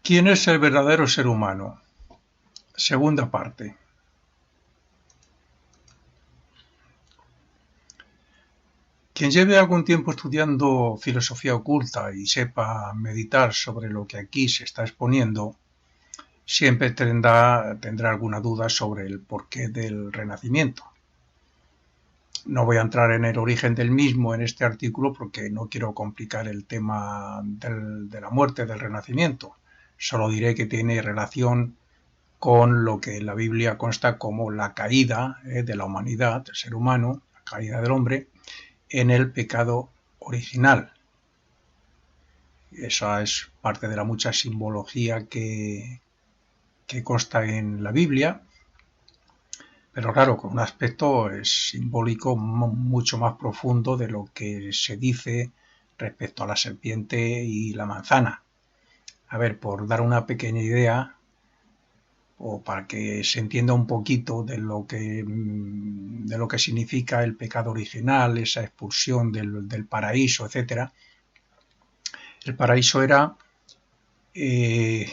¿Quién es el verdadero ser humano? Segunda parte. Quien lleve algún tiempo estudiando filosofía oculta y sepa meditar sobre lo que aquí se está exponiendo, siempre tendrá alguna duda sobre el porqué del Renacimiento. No voy a entrar en el origen del mismo en este artículo porque no quiero complicar el tema de la muerte del Renacimiento. Solo diré que tiene relación con lo que en la Biblia consta como la caída de la humanidad, del ser humano, la caída del hombre, en el pecado original. Esa es parte de la mucha simbología que consta en la Biblia, pero claro, con un aspecto simbólico mucho más profundo de lo que se dice respecto a la serpiente y la manzana. A ver, por dar una pequeña idea, o para que se entienda un poquito de lo que significa el pecado original, esa expulsión del paraíso, etc. El paraíso era el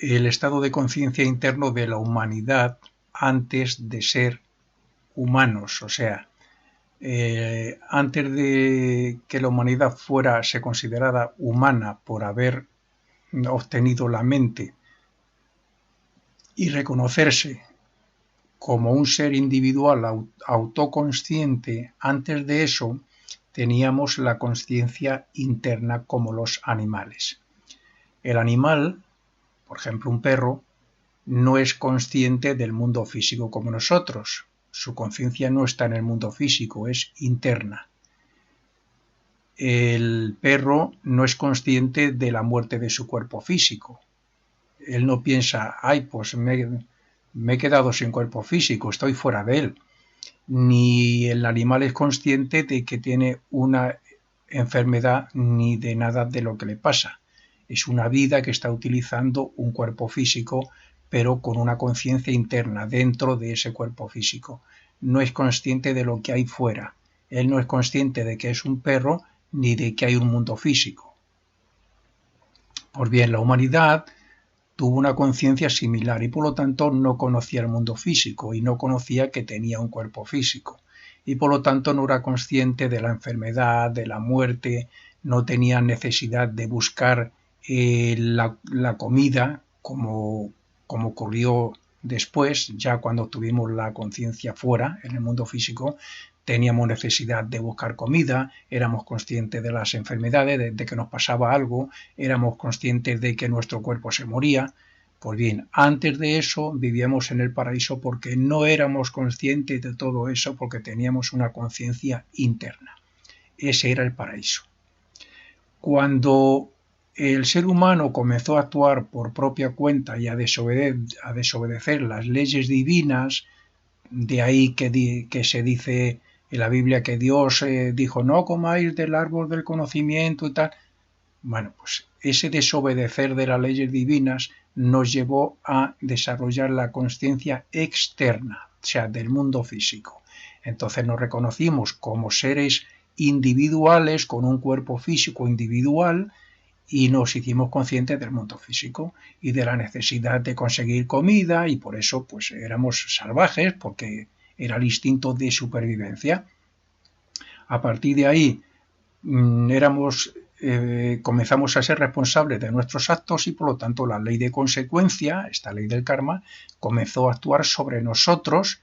estado de conciencia interno de la humanidad antes de ser humanos, o sea, antes de que la humanidad se considerada humana por haber obtenido la mente y reconocerse como un ser individual autoconsciente, antes de eso teníamos la conciencia interna como los animales. El animal, por ejemplo un perro, no es consciente del mundo físico como nosotros. Su conciencia no está en el mundo físico, es interna. El perro no es consciente de la muerte de su cuerpo físico. Él no piensa, ay, pues me he quedado sin cuerpo físico, estoy fuera de él. Ni el animal es consciente de que tiene una enfermedad ni de nada de lo que le pasa. Es una vida que está utilizando un cuerpo físico, pero con una conciencia interna dentro de ese cuerpo físico. No es consciente de lo que hay fuera. Él no es consciente de que es un perro ni de que hay un mundo físico. Pues bien, la humanidad tuvo una conciencia similar y por lo tanto no conocía el mundo físico y no conocía que tenía un cuerpo físico y por lo tanto no era consciente de la enfermedad, de la muerte, no tenía necesidad de buscar la comida como ocurrió después, ya cuando tuvimos la conciencia fuera, en el mundo físico, teníamos necesidad de buscar comida, éramos conscientes de las enfermedades, de que nos pasaba algo, éramos conscientes de que nuestro cuerpo se moría. Pues bien, antes de eso vivíamos en el paraíso porque no éramos conscientes de todo eso, porque teníamos una conciencia interna. Ese era el paraíso. Cuando el ser humano comenzó a actuar por propia cuenta y a desobedecer las leyes divinas, de ahí que se dice en la Biblia que Dios dijo no comáis del árbol del conocimiento y tal. Bueno, pues ese desobedecer de las leyes divinas nos llevó a desarrollar la conciencia externa, o sea, del mundo físico. Entonces nos reconocimos como seres individuales con un cuerpo físico individual y nos hicimos conscientes del mundo físico y de la necesidad de conseguir comida y por eso pues éramos salvajes porque era el instinto de supervivencia. A partir de ahí comenzamos a ser responsables de nuestros actos y por lo tanto la ley de consecuencia, esta ley del karma, comenzó a actuar sobre nosotros,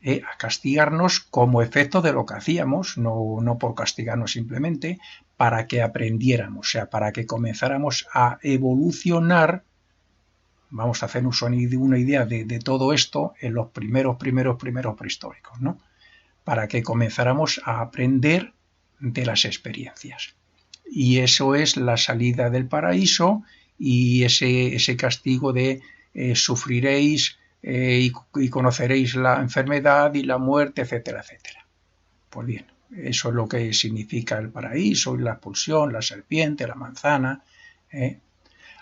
a castigarnos como efecto de lo que hacíamos, no por castigarnos simplemente, para que aprendiéramos, o sea, para que comenzáramos a evolucionar. Vamos a hacernos una idea de todo esto en los primeros prehistóricos, ¿no? Para que comenzáramos a aprender de las experiencias. Y eso es la salida del paraíso y ese castigo de sufriréis y conoceréis la enfermedad y la muerte, etcétera, etcétera. Pues bien, eso es lo que significa el paraíso y la expulsión, la serpiente, la manzana.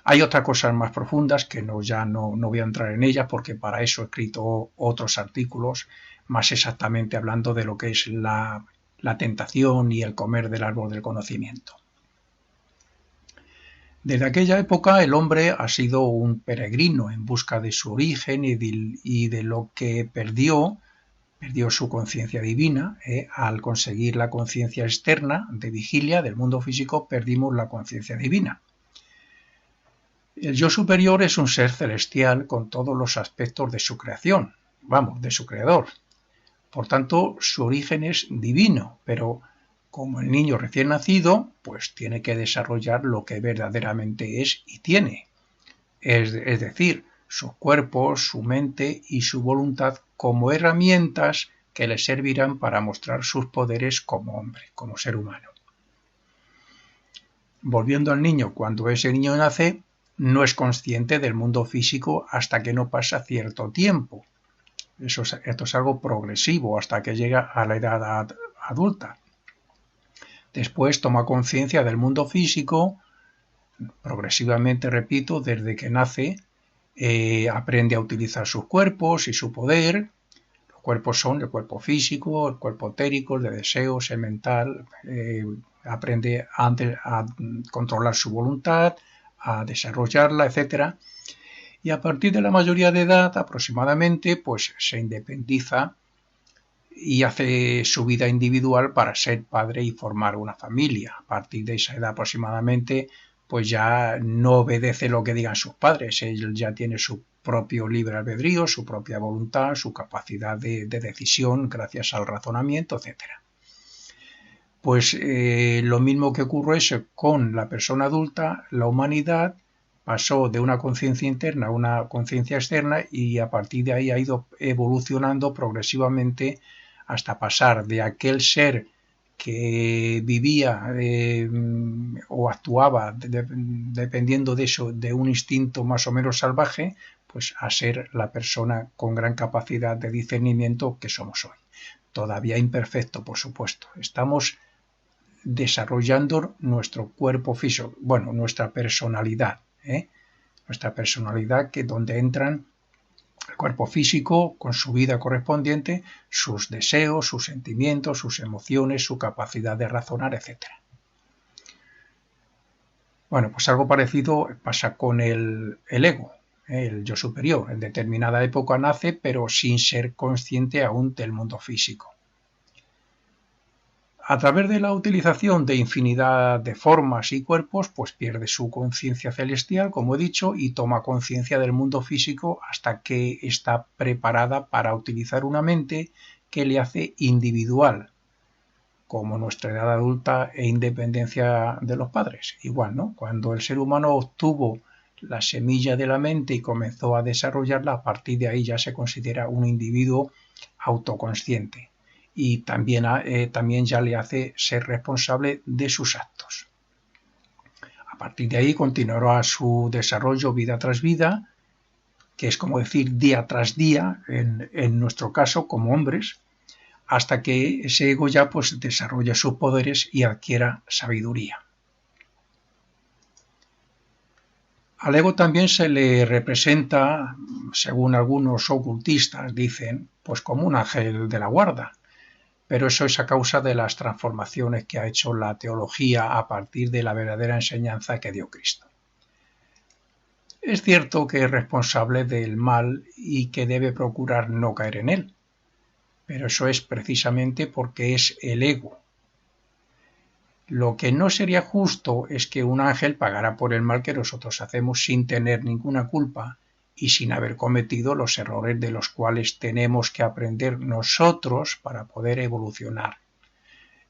Hay otras cosas más profundas que ya no voy a entrar en ellas porque para eso he escrito otros artículos, más exactamente hablando de lo que es la tentación y el comer del árbol del conocimiento. Desde aquella época el hombre ha sido un peregrino en busca de su origen y de lo que perdió su conciencia divina. Al conseguir la conciencia externa de vigilia del mundo físico, perdimos la conciencia divina. El yo superior es un ser celestial con todos los aspectos de su creación, vamos, de su creador. Por tanto, su origen es divino, pero como el niño recién nacido, pues tiene que desarrollar lo que verdaderamente es y tiene. Es decir, su cuerpo, su mente y su voluntad como herramientas que le servirán para mostrar sus poderes como hombre, como ser humano. Volviendo al niño, cuando ese niño nace, no es consciente del mundo físico hasta que no pasa cierto tiempo. Esto es algo progresivo hasta que llega a la edad adulta. Después toma conciencia del mundo físico, progresivamente, repito, desde que nace, aprende a utilizar sus cuerpos y su poder. Los cuerpos son el cuerpo físico, el cuerpo etérico, el de deseos, el mental. Aprende a controlar su voluntad, a desarrollarla, etc. Y a partir de la mayoría de edad, aproximadamente, pues se independiza y hace su vida individual para ser padre y formar una familia. A partir de esa edad aproximadamente, pues ya no obedece lo que digan sus padres. Él ya tiene su propio libre albedrío, su propia voluntad, su capacidad de decisión gracias al razonamiento, etc. Pues lo mismo que ocurre es con la persona adulta, la humanidad pasó de una conciencia interna a una conciencia externa y a partir de ahí ha ido evolucionando progresivamente hasta pasar de aquel ser que vivía o actuaba dependiendo de eso, de un instinto más o menos salvaje, pues a ser la persona con gran capacidad de discernimiento que somos hoy. Todavía imperfecto, por supuesto. Estamos desarrollando nuestro cuerpo físico, bueno, nuestra personalidad, nuestra personalidad, que donde entran el cuerpo físico con su vida correspondiente, sus deseos, sus sentimientos, sus emociones, su capacidad de razonar, etc. Bueno, pues algo parecido pasa con el ego, el yo superior. En determinada época nace, pero sin ser consciente aún del mundo físico. A través de la utilización de infinidad de formas y cuerpos, pues pierde su conciencia celestial, como he dicho, y toma conciencia del mundo físico hasta que está preparada para utilizar una mente que le hace individual, como nuestra edad adulta e independencia de los padres. Igual, ¿no? Cuando el ser humano obtuvo la semilla de la mente y comenzó a desarrollarla, a partir de ahí ya se considera un individuo autoconsciente. Y también ya le hace ser responsable de sus actos. A partir de ahí continuará su desarrollo vida tras vida, que es como decir día tras día, en nuestro caso como hombres, hasta que ese ego ya pues desarrolla sus poderes y adquiera sabiduría. Al ego también se le representa, según algunos ocultistas dicen, pues como un ángel de la guarda. Pero eso es a causa de las transformaciones que ha hecho la teología a partir de la verdadera enseñanza que dio Cristo. Es cierto que es responsable del mal y que debe procurar no caer en él, pero eso es precisamente porque es el ego. Lo que no sería justo es que un ángel pagara por el mal que nosotros hacemos sin tener ninguna culpa y sin haber cometido los errores de los cuales tenemos que aprender nosotros para poder evolucionar.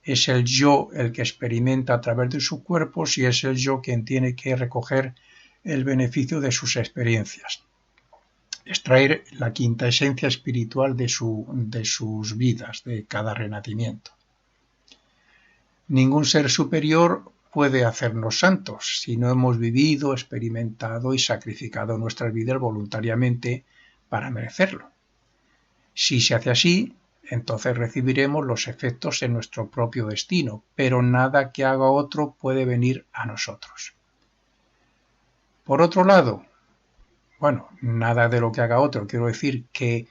Es el yo el que experimenta a través de sus cuerpos y es el yo quien tiene que recoger el beneficio de sus experiencias, extraer la quinta esencia espiritual de sus vidas, de cada renacimiento. Ningún ser superior puede hacernos santos si no hemos vivido, experimentado y sacrificado nuestras vidas voluntariamente para merecerlo. Si se hace así, entonces recibiremos los efectos en nuestro propio destino, pero nada que haga otro puede venir a nosotros. Por otro lado, nada de lo que haga otro, quiero decir que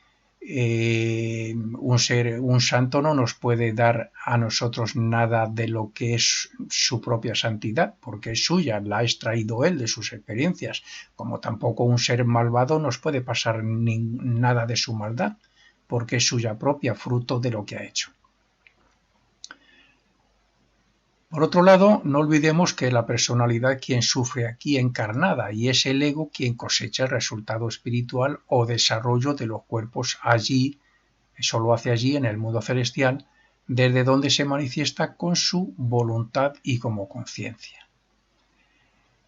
un santo no nos puede dar a nosotros nada de lo que es su propia santidad, porque es suya, la ha extraído él de sus experiencias, como tampoco un ser malvado nos puede pasar nada de su maldad, porque es suya propia, fruto de lo que ha hecho. Por otro lado, no olvidemos que la personalidad quien sufre aquí encarnada y es el ego quien cosecha el resultado espiritual o desarrollo de los cuerpos allí, eso lo hace allí en el mundo celestial, desde donde se manifiesta con su voluntad y como conciencia.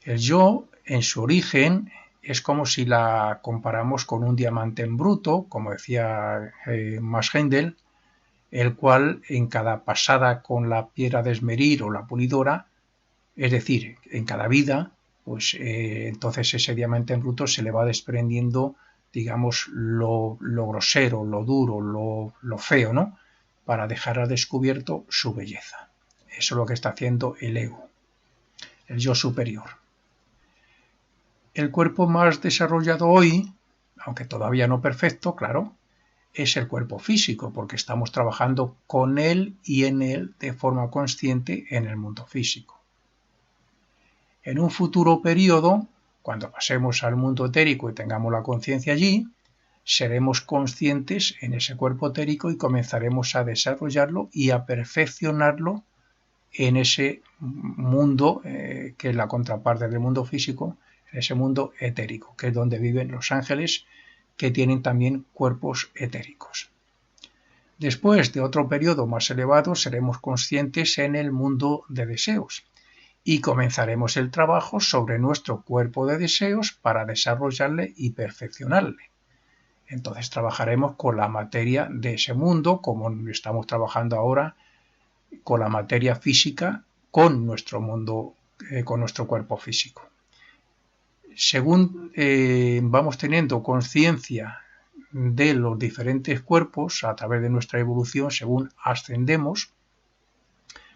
El yo, en su origen, es como si la comparamos con un diamante en bruto, como decía Max Heindel, el cual en cada pasada con la piedra de esmerir o la pulidora, es decir, en cada vida, pues entonces ese diamante en bruto se le va desprendiendo, digamos, lo grosero, lo duro, lo feo, ¿no? Para dejar al descubierto su belleza. Eso es lo que está haciendo el ego, el yo superior. El cuerpo más desarrollado hoy, aunque todavía no perfecto, claro, es el cuerpo físico, porque estamos trabajando con él y en él de forma consciente en el mundo físico. En un futuro periodo, cuando pasemos al mundo etérico y tengamos la conciencia allí, seremos conscientes en ese cuerpo etérico y comenzaremos a desarrollarlo y a perfeccionarlo en ese mundo que es la contraparte del mundo físico, en ese mundo etérico, que es donde viven los ángeles, que tienen también cuerpos etéricos. Después de otro periodo más elevado seremos conscientes en el mundo de deseos y comenzaremos el trabajo sobre nuestro cuerpo de deseos para desarrollarle y perfeccionarle. Entonces trabajaremos con la materia de ese mundo, como estamos trabajando ahora con la materia física, con nuestro mundo, con nuestro cuerpo físico. Según vamos teniendo conciencia de los diferentes cuerpos a través de nuestra evolución, según ascendemos,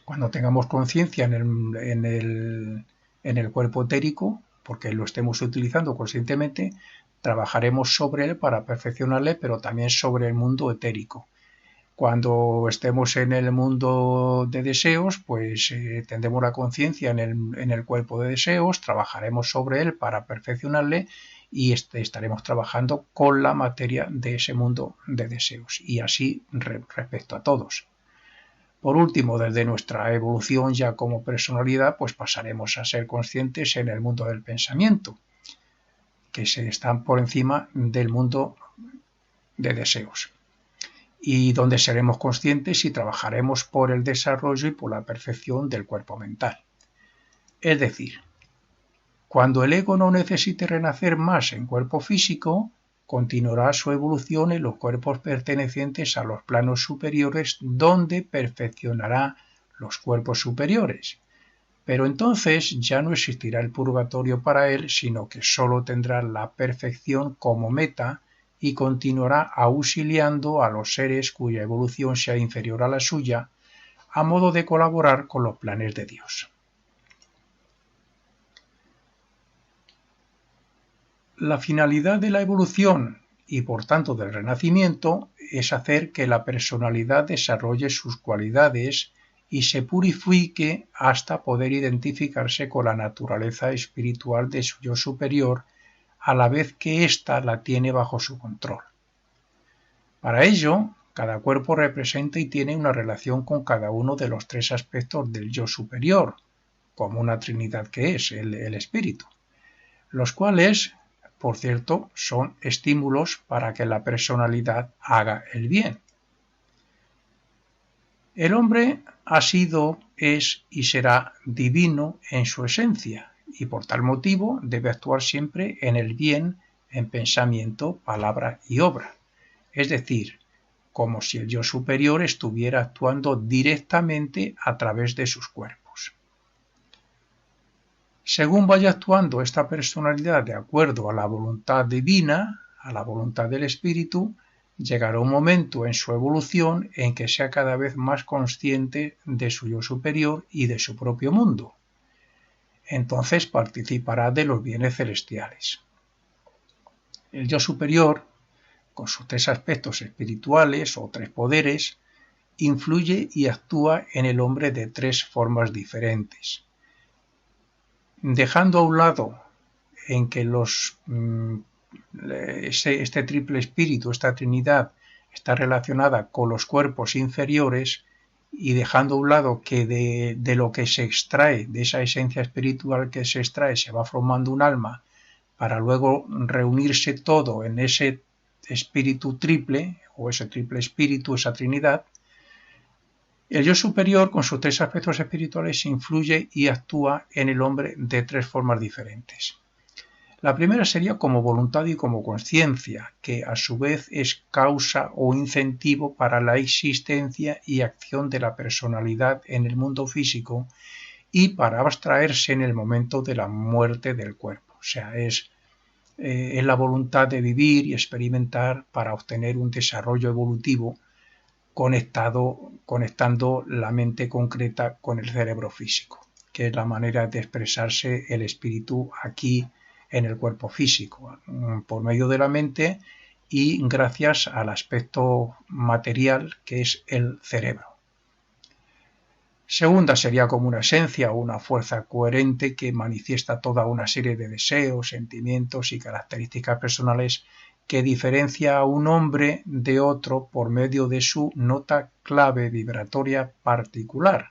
cuando tengamos conciencia en el cuerpo etérico, porque lo estemos utilizando conscientemente, trabajaremos sobre él para perfeccionarle, pero también sobre el mundo etérico. Cuando estemos en el mundo de deseos, pues tendremos la conciencia en el cuerpo de deseos, trabajaremos sobre él para perfeccionarle y estaremos trabajando con la materia de ese mundo de deseos. Y así respecto a todos. Por último, desde nuestra evolución ya como personalidad, pues pasaremos a ser conscientes en el mundo del pensamiento, que están por encima del mundo de deseos, y donde seremos conscientes y trabajaremos por el desarrollo y por la perfección del cuerpo mental. Es decir, cuando el ego no necesite renacer más en cuerpo físico, continuará su evolución en los cuerpos pertenecientes a los planos superiores, donde perfeccionará los cuerpos superiores. Pero entonces ya no existirá el purgatorio para él, sino que sólo tendrá la perfección como meta y continuará auxiliando a los seres cuya evolución sea inferior a la suya, a modo de colaborar con los planes de Dios. La finalidad de la evolución y por tanto del renacimiento es hacer que la personalidad desarrolle sus cualidades y se purifique hasta poder identificarse con la naturaleza espiritual de su yo superior, a la vez que ésta la tiene bajo su control. Para ello, cada cuerpo representa y tiene una relación con cada uno de los tres aspectos del yo superior, como una trinidad que es el espíritu, los cuales, por cierto, son estímulos para que la personalidad haga el bien. El hombre ha sido, es y será divino en su esencia, y por tal motivo debe actuar siempre en el bien en pensamiento, palabra y obra, es decir, como si el yo superior estuviera actuando directamente a través de sus cuerpos. Según vaya actuando esta personalidad de acuerdo a la voluntad divina, a la voluntad del espíritu, llegará un momento en su evolución en que sea cada vez más consciente de su yo superior y de su propio mundo. Entonces participará de los bienes celestiales. El yo superior con sus tres aspectos espirituales o tres poderes, influye y actúa en el hombre de tres formas diferentes. Dejando a un lado en que este triple espíritu, esta trinidad, está relacionada con los cuerpos inferiores, y dejando a un lado que de lo que se extrae, de esa esencia espiritual que se extrae, se va formando un alma para luego reunirse todo en ese espíritu triple, o ese triple espíritu, esa trinidad, el yo superior, con sus tres aspectos espirituales, influye y actúa en el hombre de tres formas diferentes. La primera sería como voluntad y como conciencia, que a su vez es causa o incentivo para la existencia y acción de la personalidad en el mundo físico y para abstraerse en el momento de la muerte del cuerpo. O sea, es la voluntad de vivir y experimentar para obtener un desarrollo evolutivo conectando la mente concreta con el cerebro físico, que es la manera de expresarse el espíritu aquí en el cuerpo físico, por medio de la mente y gracias al aspecto material que es el cerebro. Segunda sería como una esencia o una fuerza coherente que manifiesta toda una serie de deseos, sentimientos y características personales que diferencia a un hombre de otro por medio de su nota clave vibratoria particular,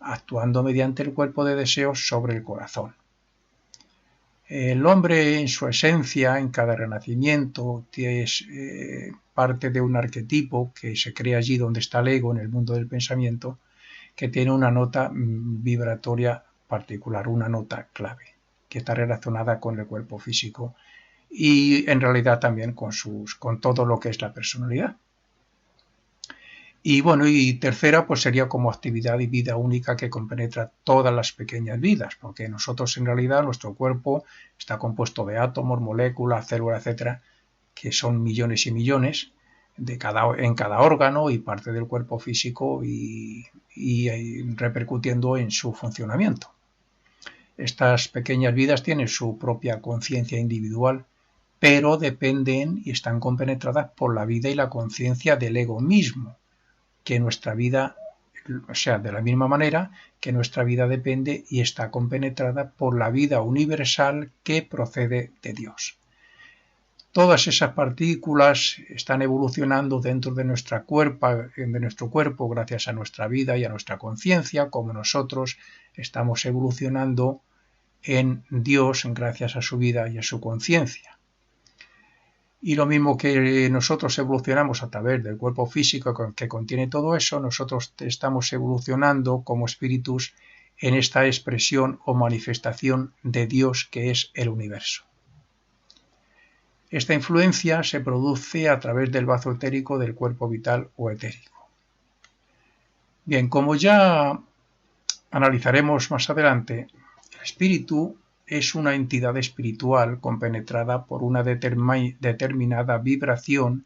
actuando mediante el cuerpo de deseos sobre el corazón. El hombre en su esencia, en cada renacimiento, es parte de un arquetipo que se crea allí donde está el ego, en el mundo del pensamiento, que tiene una nota vibratoria particular, una nota clave, que está relacionada con el cuerpo físico y en realidad también con todo lo que es la personalidad. Y bueno, y tercera pues sería como actividad y vida única que compenetra todas las pequeñas vidas, porque nosotros en realidad nuestro cuerpo está compuesto de átomos, moléculas, células, etcétera, que son millones y millones en cada órgano y parte del cuerpo físico y repercutiendo en su funcionamiento. Estas pequeñas vidas tienen su propia conciencia individual, pero dependen y están compenetradas por la vida y la conciencia del ego mismo, que nuestra vida, o sea, de la misma manera que nuestra vida depende y está compenetrada por la vida universal que procede de Dios. Todas esas partículas están evolucionando dentro de nuestro cuerpo gracias a nuestra vida y a nuestra conciencia, como nosotros estamos evolucionando en Dios gracias a su vida y a su conciencia. Y lo mismo que nosotros evolucionamos a través del cuerpo físico que contiene todo eso, nosotros estamos evolucionando como espíritus en esta expresión o manifestación de Dios que es el universo. Esta influencia se produce a través del bazo etérico del cuerpo vital o etérico. Bien, como ya analizaremos más adelante, el espíritu es una entidad espiritual compenetrada por una determinada vibración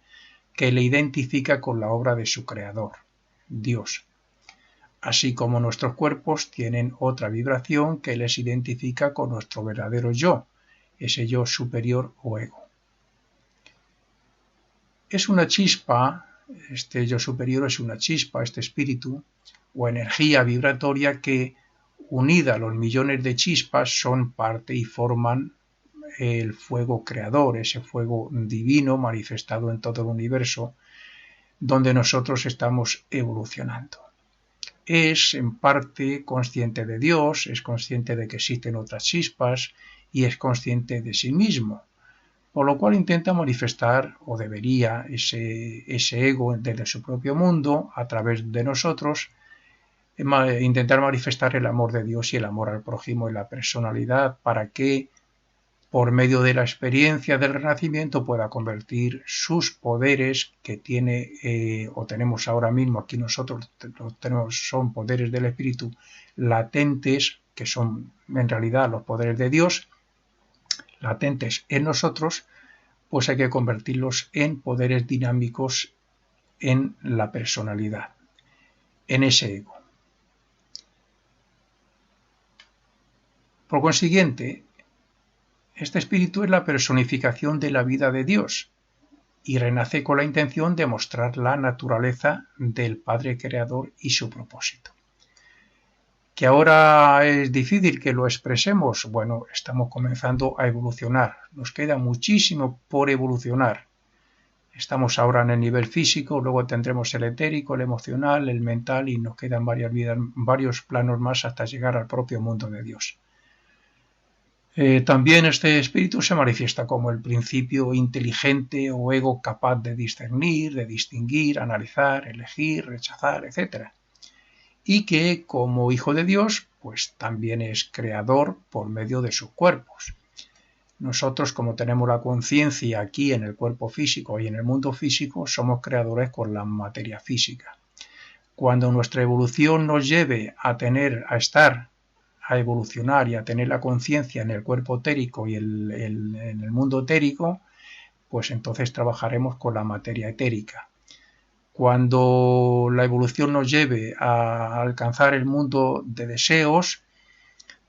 que le identifica con la obra de su creador, Dios, así como nuestros cuerpos tienen otra vibración que les identifica con nuestro verdadero yo, ese yo superior o ego. Es una chispa, este yo superior es una chispa, este espíritu o energía vibratoria que, unida a los millones de chispas, son parte y forman el fuego creador, ese fuego divino manifestado en todo el universo, donde nosotros estamos evolucionando. Es en parte consciente de Dios, es consciente de que existen otras chispas y es consciente de sí mismo, por lo cual intenta manifestar, o debería, ese ego desde su propio mundo, a través de nosotros, intentar manifestar el amor de Dios y el amor al prójimo y la personalidad para que, por medio de la experiencia del renacimiento, pueda convertir sus poderes que tiene o tenemos ahora mismo aquí nosotros, son poderes del espíritu latentes, que son en realidad los poderes de Dios, latentes en nosotros, pues hay que convertirlos en poderes dinámicos en la personalidad, en ese ego. Por consiguiente, este espíritu es la personificación de la vida de Dios y renace con la intención de mostrar la naturaleza del Padre Creador y su propósito. ¿Que ahora es difícil que lo expresemos? Bueno, estamos comenzando a evolucionar. Nos queda muchísimo por evolucionar. Estamos ahora en el nivel físico, luego tendremos el etérico, el emocional, el mental y nos quedan varios planos más hasta llegar al propio mundo de Dios. También este espíritu se manifiesta como el principio inteligente o ego capaz de discernir, de distinguir, analizar, elegir, rechazar, etc. Y que como hijo de Dios, pues también es creador por medio de sus cuerpos. Nosotros, como tenemos la conciencia aquí en el cuerpo físico y en el mundo físico, somos creadores con la materia física. Cuando nuestra evolución nos lleve a evolucionar y a tener la conciencia en el cuerpo etérico y en el mundo etérico, pues entonces trabajaremos con la materia etérica. Cuando la evolución nos lleve a alcanzar el mundo de deseos,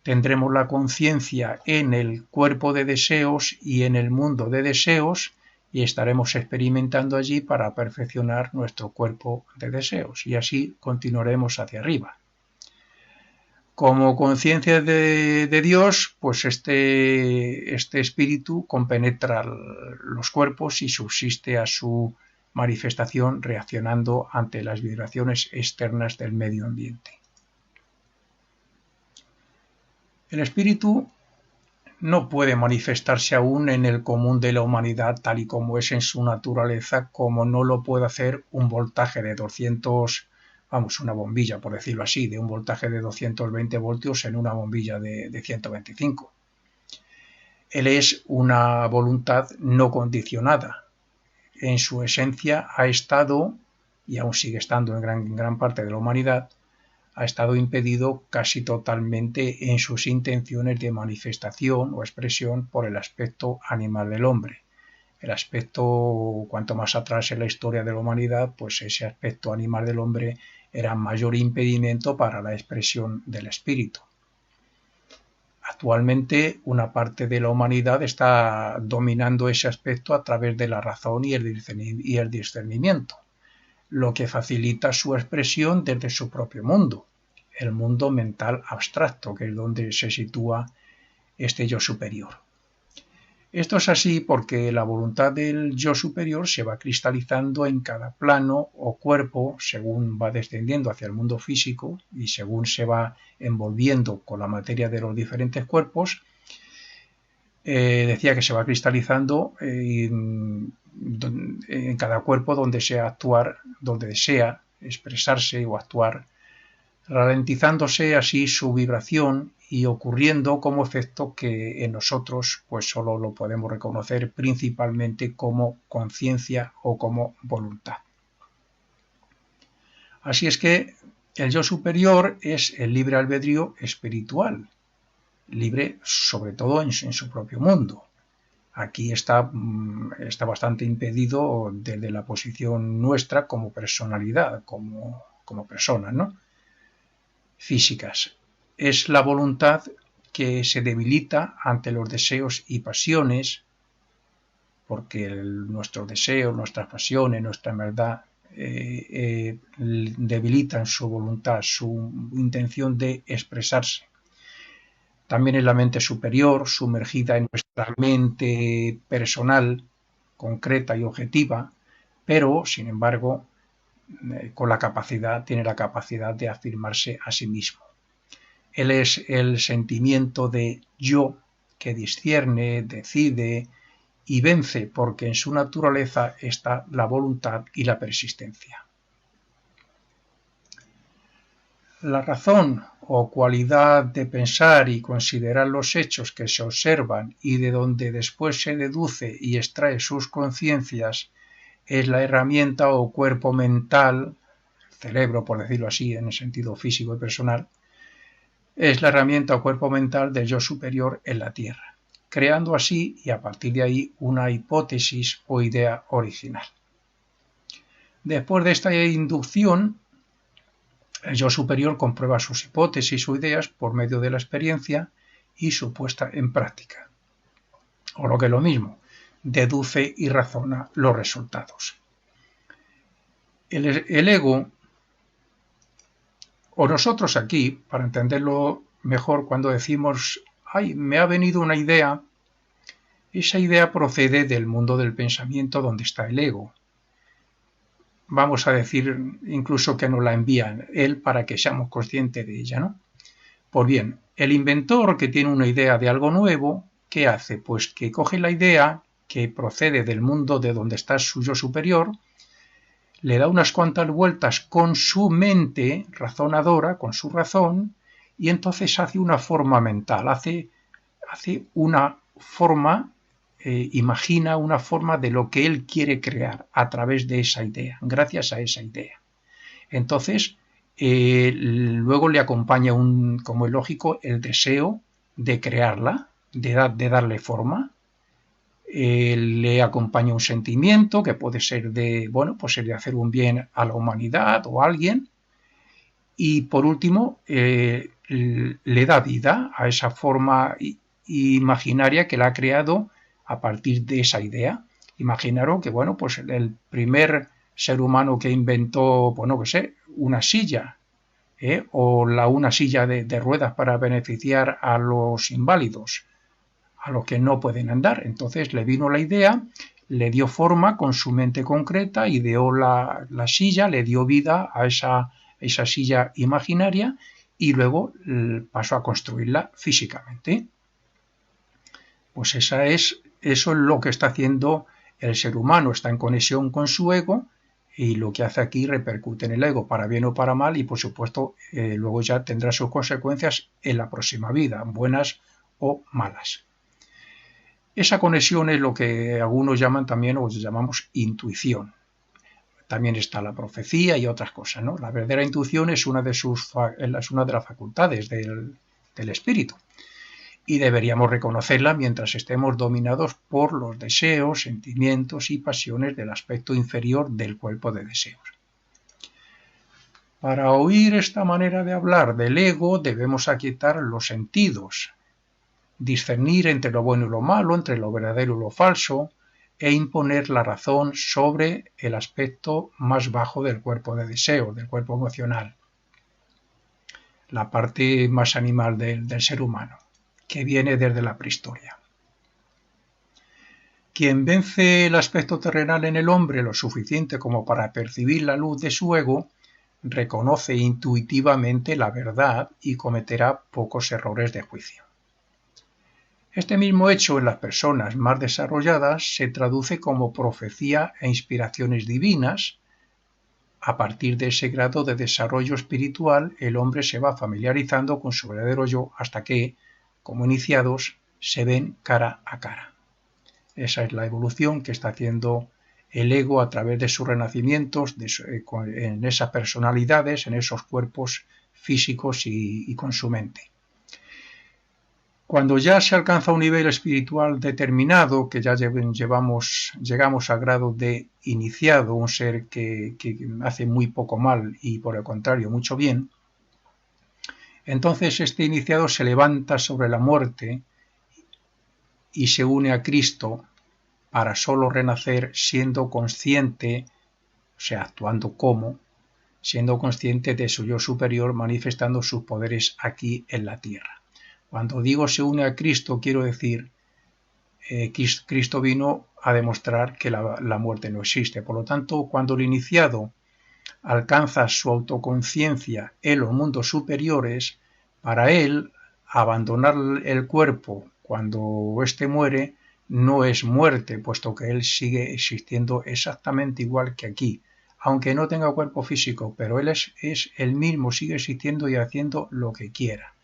tendremos la conciencia en el cuerpo de deseos y en el mundo de deseos y estaremos experimentando allí para perfeccionar nuestro cuerpo de deseos y así continuaremos hacia arriba. Como conciencia de Dios, pues este espíritu compenetra los cuerpos y subsiste a su manifestación reaccionando ante las vibraciones externas del medio ambiente. El espíritu no puede manifestarse aún en el común de la humanidad tal y como es en su naturaleza, como no lo puede hacer un voltaje de 200, una bombilla, por decirlo así, de un voltaje de 220 voltios en una bombilla de 125. Él es una voluntad no condicionada. En su esencia ha estado, y aún sigue estando en gran parte de la humanidad, ha estado impedido casi totalmente en sus intenciones de manifestación o expresión por el aspecto animal del hombre. El aspecto, cuanto más atrás en la historia de la humanidad, pues ese aspecto animal del hombre era mayor impedimento para la expresión del espíritu. Actualmente una parte de la humanidad está dominando ese aspecto a través de la razón y el discernimiento, lo que facilita su expresión desde su propio mundo, el mundo mental abstracto, que es donde se sitúa este yo superior. Esto es así porque la voluntad del yo superior se va cristalizando en cada plano o cuerpo según va descendiendo hacia el mundo físico y según se va envolviendo con la materia de los diferentes cuerpos. Decía que se va cristalizando en cada cuerpo donde desea expresarse o actuar, ralentizándose así su vibración y ocurriendo como efecto que en nosotros pues solo lo podemos reconocer principalmente como conciencia o como voluntad. Así es que el yo superior es el libre albedrío espiritual, libre sobre todo en su propio mundo. Aquí está bastante impedido desde la posición nuestra como personalidad, como personas, ¿no? Físicas. Es la voluntad que se debilita ante los deseos y pasiones, porque nuestros deseos, nuestras pasiones, nuestra verdad debilitan su voluntad, su intención de expresarse. También es la mente superior, sumergida en nuestra mente personal, concreta y objetiva, pero, sin embargo, tiene la capacidad de afirmarse a sí mismo. Él es el sentimiento de yo que discierne, decide y vence, porque en su naturaleza está la voluntad y la persistencia. La razón o cualidad de pensar y considerar los hechos que se observan y de donde después se deduce y extrae sus conciencias es la herramienta o cuerpo mental, cerebro por decirlo así en el sentido físico y personal, es la herramienta o cuerpo mental del yo superior en la Tierra, creando así y a partir de ahí una hipótesis o idea original. Después de esta inducción, el yo superior comprueba sus hipótesis o ideas por medio de la experiencia y su puesta en práctica. O lo que es lo mismo, deduce y razona los resultados. El ego, o nosotros aquí, para entenderlo mejor, cuando decimos, ay, me ha venido una idea, esa idea procede del mundo del pensamiento donde está el ego. Vamos a decir incluso que nos la envían él para que seamos conscientes de ella, ¿no? Pues bien, el inventor que tiene una idea de algo nuevo, ¿qué hace? Pues que coge la idea que procede del mundo de donde está su yo superior, le da unas cuantas vueltas con su mente razonadora, con su razón, y entonces hace una forma mental, hace una forma, imagina una forma de lo que él quiere crear a través de esa idea, gracias a esa idea. Entonces, luego le acompaña, como es lógico, el deseo de crearla, de darle forma. Le acompaña un sentimiento que puede ser de, bueno, pues el de hacer un bien a la humanidad o a alguien. Y por último, le da vida a esa forma imaginaria que la ha creado a partir de esa idea. Imaginaros que, bueno, pues el primer ser humano que inventó, pues no que sé, una silla, o una silla de ruedas para beneficiar a los inválidos, a los que no pueden andar. Entonces le vino la idea, le dio forma con su mente concreta, ideó la silla, le dio vida a esa silla imaginaria y luego pasó a construirla físicamente. Pues eso es lo que está haciendo el ser humano, está en conexión con su ego y lo que hace aquí repercute en el ego, para bien o para mal, y por supuesto luego ya tendrá sus consecuencias en la próxima vida, buenas o malas. Esa conexión es lo que algunos llaman también, o llamamos intuición. También está la profecía y otras cosas, ¿no? La verdadera intuición es una de las facultades del espíritu. Y deberíamos reconocerla mientras estemos dominados por los deseos, sentimientos y pasiones del aspecto inferior del cuerpo de deseos. Para oír esta manera de hablar del ego debemos aquietar los sentidos, discernir entre lo bueno y lo malo, entre lo verdadero y lo falso, e imponer la razón sobre el aspecto más bajo del cuerpo de deseo, del cuerpo emocional, la parte más animal del ser humano, que viene desde la prehistoria. Quien vence el aspecto terrenal en el hombre lo suficiente como para percibir la luz de su ego, reconoce intuitivamente la verdad y cometerá pocos errores de juicio. Este mismo hecho en las personas más desarrolladas se traduce como profecía e inspiraciones divinas. A partir de ese grado de desarrollo espiritual, el hombre se va familiarizando con su verdadero yo hasta que, como iniciados, se ven cara a cara. Esa es la evolución que está haciendo el ego a través de sus renacimientos, en esas personalidades, en esos cuerpos físicos y con su mente. Cuando ya se alcanza un nivel espiritual determinado, que ya llegamos al grado de iniciado, un ser que hace muy poco mal y por el contrario mucho bien, entonces este iniciado se levanta sobre la muerte y se une a Cristo para solo renacer siendo consciente, o sea, actuando como, siendo consciente de su yo superior, manifestando sus poderes aquí en la tierra. Cuando digo se une a Cristo, quiero decir, Cristo vino a demostrar que la muerte no existe. Por lo tanto, cuando el iniciado alcanza su autoconciencia en los mundos superiores, para él, abandonar el cuerpo cuando éste muere no es muerte, puesto que él sigue existiendo exactamente igual que aquí, aunque no tenga cuerpo físico, pero él es el mismo, sigue existiendo y haciendo lo que quiera.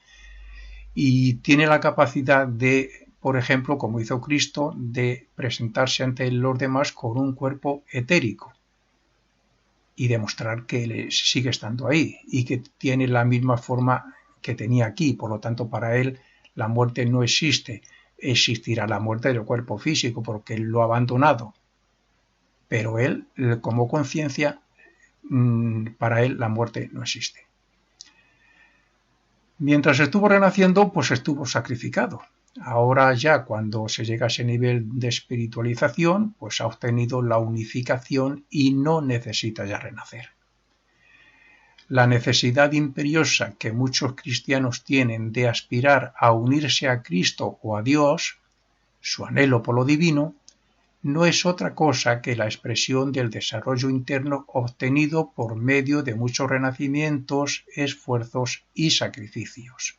Y tiene la capacidad de, por ejemplo, como hizo Cristo, de presentarse ante los demás con un cuerpo etérico y demostrar que él sigue estando ahí y que tiene la misma forma que tenía aquí. Por lo tanto, para él la muerte no existe. Existirá la muerte del cuerpo físico porque él lo ha abandonado. Pero él, como conciencia, para él la muerte no existe. Mientras estuvo renaciendo, pues estuvo sacrificado. Ahora ya cuando se llega a ese nivel de espiritualización, pues ha obtenido la unificación y no necesita ya renacer. La necesidad imperiosa que muchos cristianos tienen de aspirar a unirse a Cristo o a Dios, su anhelo por lo divino, no es otra cosa que la expresión del desarrollo interno obtenido por medio de muchos renacimientos, esfuerzos y sacrificios.